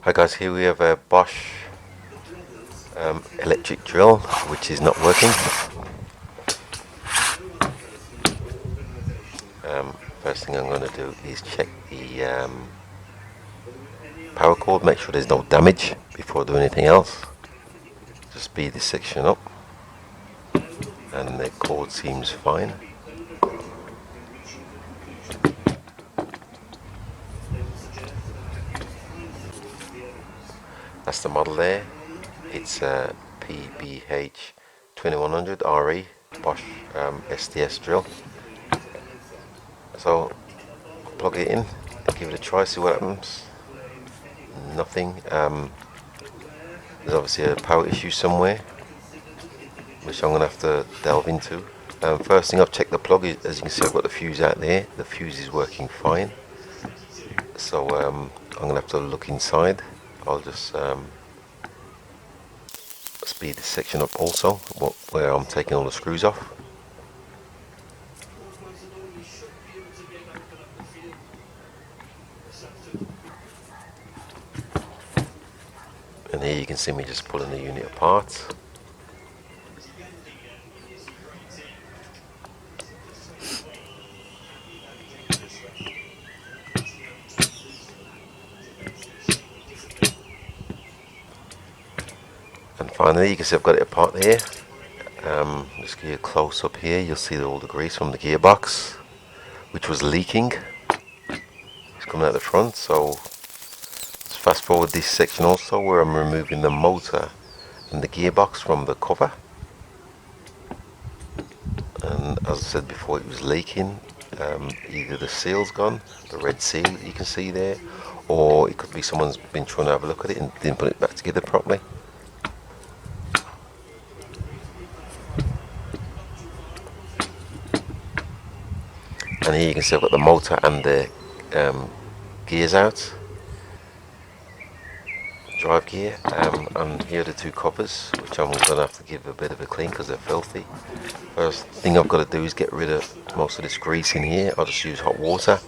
Hi guys, here we have a Bosch electric drill which is not working. First thing I'm going to do is check the power cord, make sure there's no damage before I do anything else. Just speed this section up, and the cord seems fine. That's the model there. It's a PBH 2100 RE Bosch SDS drill. So plug it in, give it a try, see what happens. Nothing. There's obviously a power issue somewhere, which I'm going to have to delve into. First thing, I've checked the plug. As you can see, I've got the fuse out there. The fuse is working fine. So I'm going to have to look inside. I'll just speed this section up also, where I'm taking all the screws off. And here you can see me just pulling the unit apart. And finally, you can see I've got it apart there. Just give you a close up here. You'll see all the grease from the gearbox, which was leaking. It's coming out the front. So let's fast forward this section also, where I'm removing the motor and the gearbox from the cover. And as I said before, it was leaking. Either the seal's gone, the red seal that you can see there, or it could be someone's been trying to have a look at it and didn't put it back together properly. And here you can see I've got the motor and the gears out, drive gear, and here are the two covers, which I'm going to have to give a bit of a clean because they're filthy. First thing I've got to do is get rid of most of this grease in here. I'll just use hot water,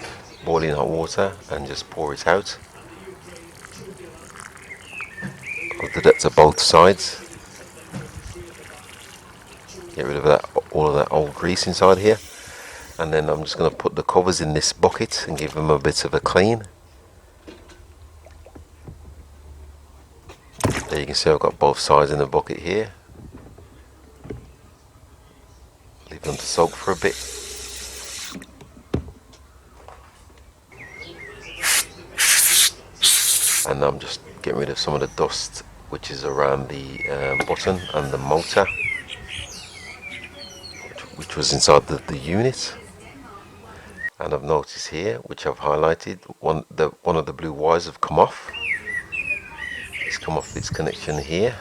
boiling hot water, and just pour it out. I'll do that to both sides. Get rid of that, all of that old grease inside here. And then I'm just going to put the covers in this bucket and give them a bit of a clean. There you can see I've got both sides in the bucket here. Leave them to soak for a bit. And I'm just getting rid of some of the dust which is around the button and the motor, which was inside the unit. And I've noticed here, which I've highlighted, one of the blue wires have come off. It's come off this connection here.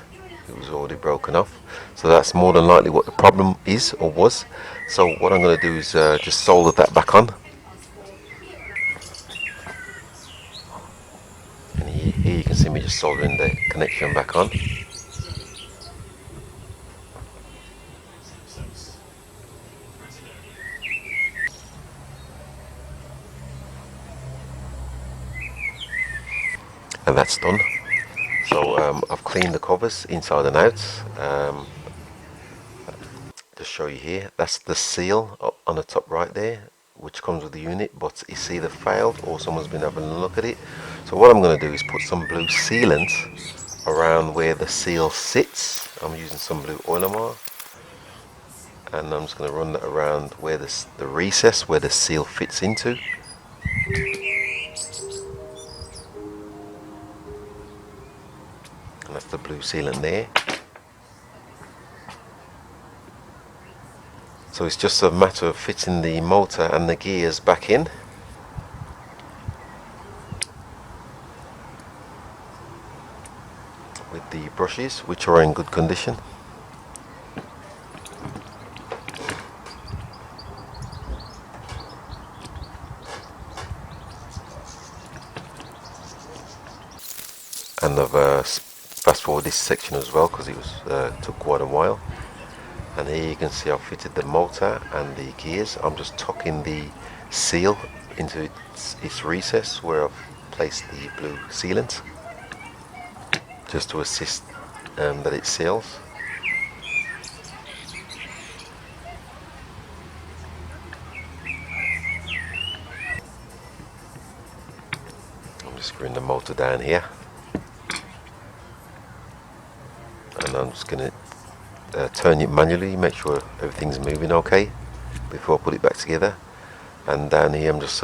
It was already broken off. So that's more than likely what the problem is or was. So what I'm going to do is just solder that back on. And here you can see me just soldering the connection back on. And that's done. So I've cleaned the covers inside and out. Just show you here, that's the seal up on the top right there, which comes with the unit, but it's either failed or someone's been having a look at it. So what I'm going to do is put some blue sealant around where the seal sits. I'm using some blue Oilomar, and I'm just going to run that around where the recess where the seal fits into. And that's the blue sealant there. So it's just a matter of fitting the motor and the gears back in. With the brushes, which are in good condition. And I've fast forward this section as well because it was took quite a while. And here you can see I've fitted the motor and the gears. I'm just tucking the seal into its recess where I've placed the blue sealant. just to assist that it seals. I'm just screwing the motor down here, and I'm just going to turn it manually, make sure everything's moving okay before I put it back together. And down here I'm just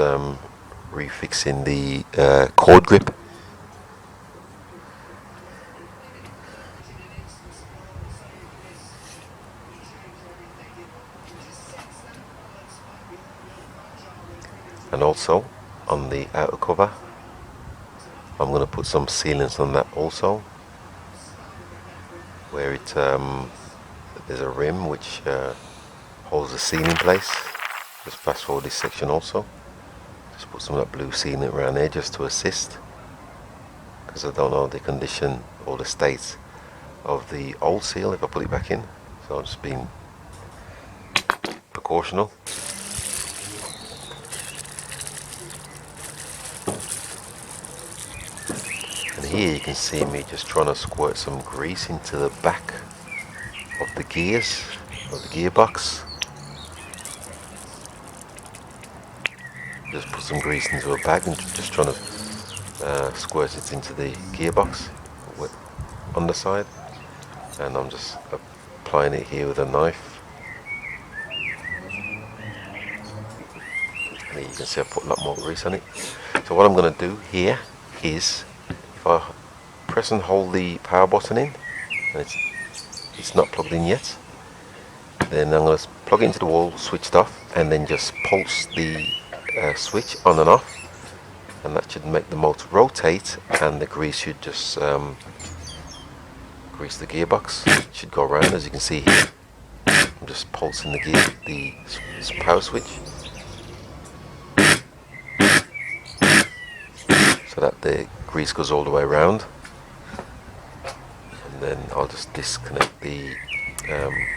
refixing the cord grip. And also on the outer cover I'm going to put some sealants on that also, where it there's a rim which holds the seal in place. Just fast forward this section also. Just put some of that blue sealant around there just to assist, because I don't know the condition or the state of the old seal if I put it back in. So I'm just being precautional. And here you can see me just trying to squirt some grease into the back of the gears, of the gearbox. Just put some grease into a bag and just trying to squirt it into the gearbox underside, and I'm just applying it here with a knife. And you can see I put a lot more grease on it. So what I'm going to do here is, if I press and hold the power button in and it's not plugged in yet, then I'm going to plug it into the wall, switched off, and then just pulse the switch on and off, and that should make the motor rotate, and the grease should just grease the gearbox. It should go around, as you can see here. I'm just pulsing the power switch so that the grease goes all the way around. And then I'll just disconnect the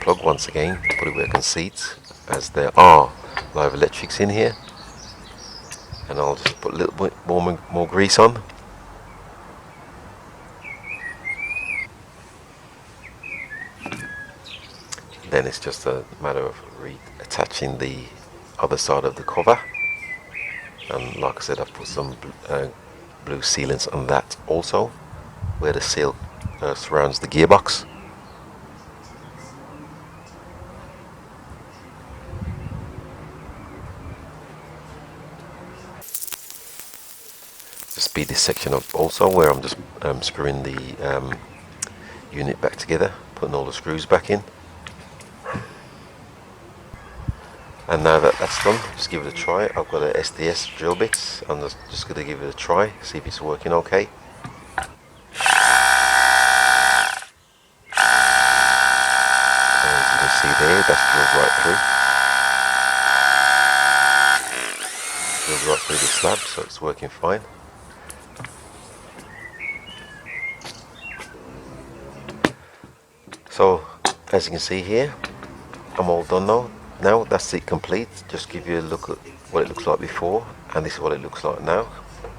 plug once again, put it where I can see it, as there are live electrics in here. And I'll just put a little bit more grease on. Then it's just a matter of reattaching the other side of the cover. And like I said, I've put some blue sealants on that also, where the seal surrounds the gearbox. To speed this section up also, where I'm just screwing the unit back together, putting all the screws back in. And now that that's done, just give it a try. I've got a SDS drill bit. I'm just going to give it a try, see if it's working okay. And as you can see there, that's drilled right through. Drilled right through the slab, so it's working fine. So as you can see here, I'm all done now. Now that's it complete. Just give you a look at what it looks like before, and this is what it looks like now.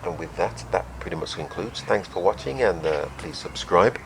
And with that pretty much concludes. Thanks for watching, and please subscribe.